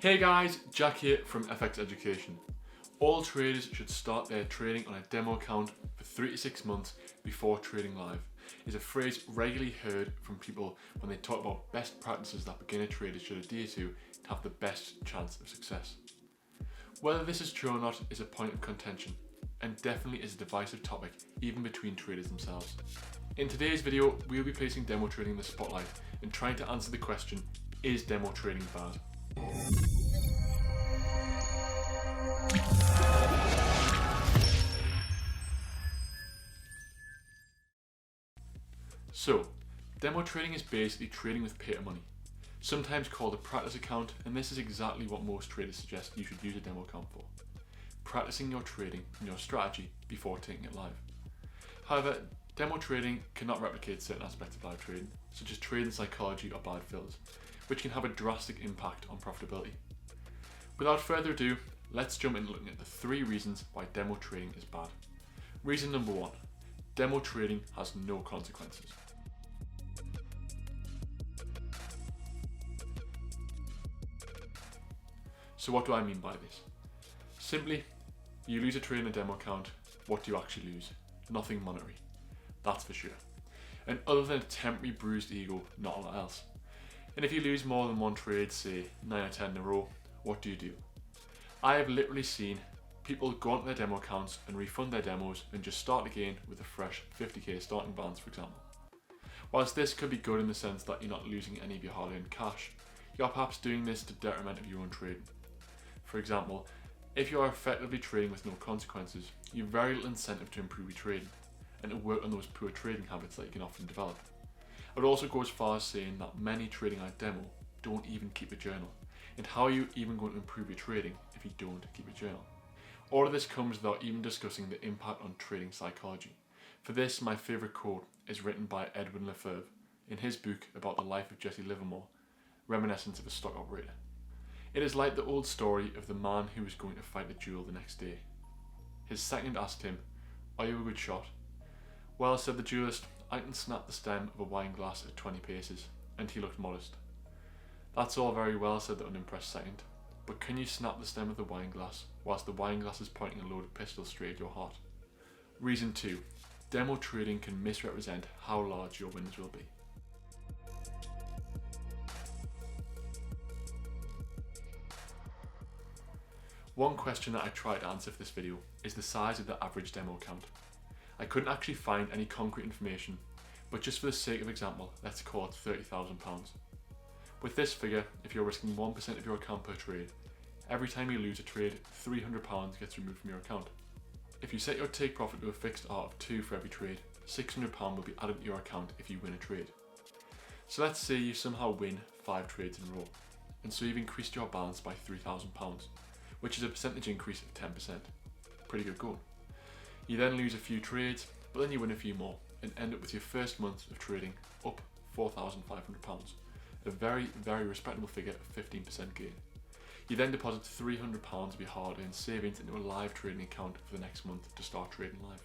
Hey guys, Jack here from FX Education. All traders should start their trading on a demo account for 3 to 6 months before trading live. Is a phrase regularly heard from people when they talk about best practices that beginner traders should adhere to have the best chance of success. Whether this is true or not is a point of contention, and definitely is a divisive topic even between traders themselves. In today's video, we'll be placing demo trading in the spotlight and trying to answer the question, is demo trading bad? So, demo trading is basically trading with paper money, sometimes called a practice account, and this is exactly what most traders suggest you should use a demo account for. Practicing your trading and your strategy before taking it live. However, demo trading cannot replicate certain aspects of live trading, such as trading psychology or bad fills, which can have a drastic impact on profitability. Without further ado, let's jump into looking at the 3 reasons why demo trading is bad. Reason number 1, demo trading has no consequences. So what do I mean by this? Simply, you lose a trade in a demo account, what do you actually lose? Nothing monetary, that's for sure. And other than a temporary bruised ego, not a lot else. And if you lose more than one trade, say 9 or 10 in a row, what do you do? I have literally seen people go onto their demo accounts and refund their demos and just start again with a fresh 50k starting balance, for example. Whilst this could be good in the sense that you're not losing any of your hard-earned cash, you are perhaps doing this to detriment of your own trading. For example, if you are effectively trading with no consequences, you have very little incentive to improve your trading and to work on those poor trading habits that you can often develop. I would also go as far as saying that many trading on a demo don't even keep a journal. And how are you even going to improve your trading if you don't keep a journal? All of this comes without even discussing the impact on trading psychology. For this, my favourite quote is written by Edwin Lefebvre in his book about the life of Jesse Livermore, Reminiscence of a Stock Operator. It is like the old story of the man who was going to fight a duel the next day. His second asked him, "Are you a good shot?" "Well," said the duellist, "I can snap the stem of a wine glass at 20 paces, and he looked modest." "That's all very well," said the unimpressed second, "but can you snap the stem of the wine glass whilst the wine glass is pointing a loaded pistol straight at your heart?" Reason 2. Demo trading can misrepresent how large your wins will be. One question that I tried to answer for this video is the size of the average demo account. I couldn't actually find any concrete information, but just for the sake of example, let's call it £30,000. With this figure, if you're risking 1% of your account per trade, every time you lose a trade, £300 gets removed from your account. If you set your take profit to a fixed R of 2 for every trade, £600 will be added to your account if you win a trade. So let's say you somehow win 5 trades in a row, and so you've increased your balance by £3,000, which is a percentage increase of 10%. Pretty good going. You then lose a few trades, but then you win a few more, and end up with your first month of trading up £4,500. A very, very respectable figure of 15% gain. You then deposit £300 of your hard-earned savings into a live trading account for the next month to start trading live.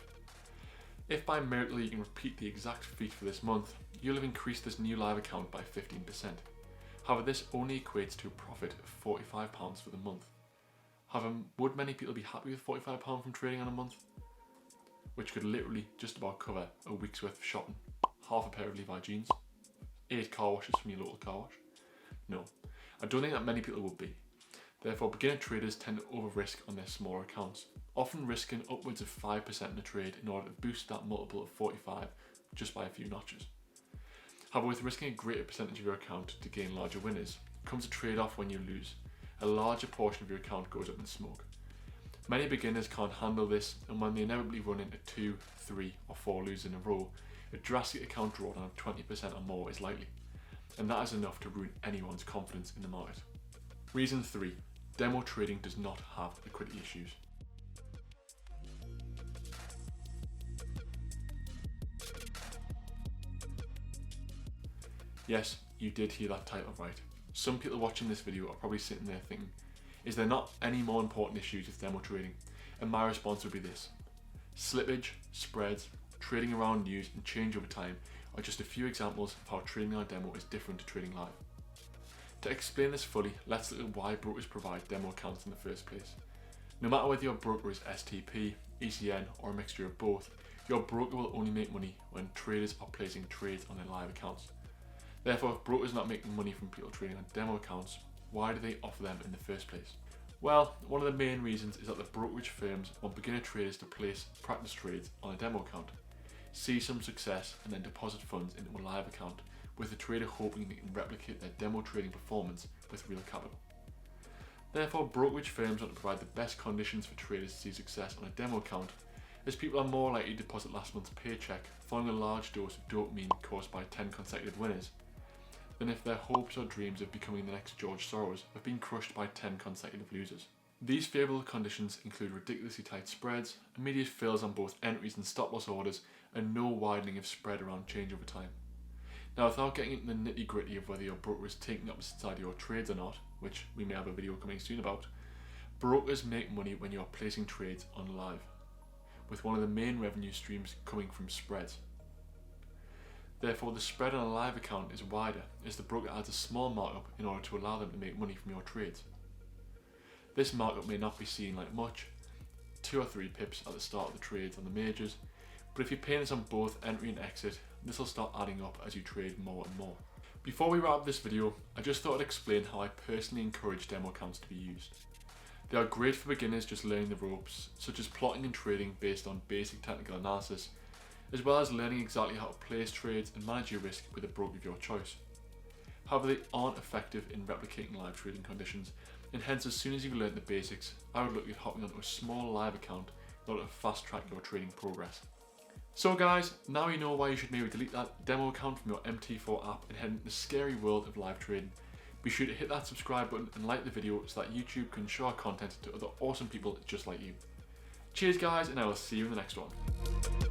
If by miracle you can repeat the exact feat for this month, you'll have increased this new live account by 15%. However, this only equates to a profit of £45 for the month. However, would many people be happy with £45 from trading on a month? Which could literally just about cover a week's worth of shopping, half a pair of Levi jeans, 8 car washes from your local car wash? No, I don't think that many people would be. Therefore, beginner traders tend to over-risk on their smaller accounts, often risking upwards of 5% in a trade in order to boost that multiple of 45 just by a few notches. However, with risking a greater percentage of your account to gain larger winners, comes a trade-off when you lose. A larger portion of your account goes up in smoke. Many beginners can't handle this, and when they inevitably run into 2, 3 or 4 losers in a row, a drastic account drawdown of 20% or more is likely, and that is enough to ruin anyone's confidence in the market. Reason 3. Demo trading does not have liquidity issues. Yes, you did hear that title right. Some people watching this video are probably sitting there thinking, is there not any more important issues with demo trading? And my response would be this. Slippage, spreads, trading around news and change over time are just a few examples of how trading on a demo is different to trading live. To explain this fully, let's look at why brokers provide demo accounts in the first place. No matter whether your broker is STP, ECN or a mixture of both, your broker will only make money when traders are placing trades on their live accounts. Therefore, if brokers are not making money from people trading on demo accounts, why do they offer them in the first place? Well, one of the main reasons is that the brokerage firms want beginner traders to place practice trades on a demo account, see some success and then deposit funds into a live account, with the trader hoping they can replicate their demo trading performance with real capital. Therefore, brokerage firms want to provide the best conditions for traders to see success on a demo account, as people are more likely to deposit last month's paycheck following a large dose of dopamine caused by 10 consecutive winners, than if their hopes or dreams of becoming the next George Soros have been crushed by 10 consecutive losers. These favourable conditions include ridiculously tight spreads, immediate fills on both entries and stop loss orders, and no widening of spread around change over time. Now, without getting into the nitty gritty of whether your broker is taking up inside your trades or not, which we may have a video coming soon about, brokers make money when you are placing trades on live, with one of the main revenue streams coming from spreads. Therefore, the spread on a live account is wider, as the broker adds a small markup in order to allow them to make money from your trades. This markup may not be seen like much, 2 or 3 pips at the start of the trades on the majors, but if you're paying this on both entry and exit, this will start adding up as you trade more and more. Before we wrap up this video, I just thought I'd explain how I personally encourage demo accounts to be used. They are great for beginners just learning the ropes, such as plotting and trading based on basic technical analysis, as well as learning exactly how to place trades and manage your risk with a broker of your choice. However, they aren't effective in replicating live trading conditions, and hence as soon as you've learned the basics, I would look at hopping onto a small live account in order to fast track your trading progress. So guys, now you know why you should maybe delete that demo account from your MT4 app and head into the scary world of live trading. Be sure to hit that subscribe button and like the video so that YouTube can show our content to other awesome people just like you. Cheers guys, and I will see you in the next one.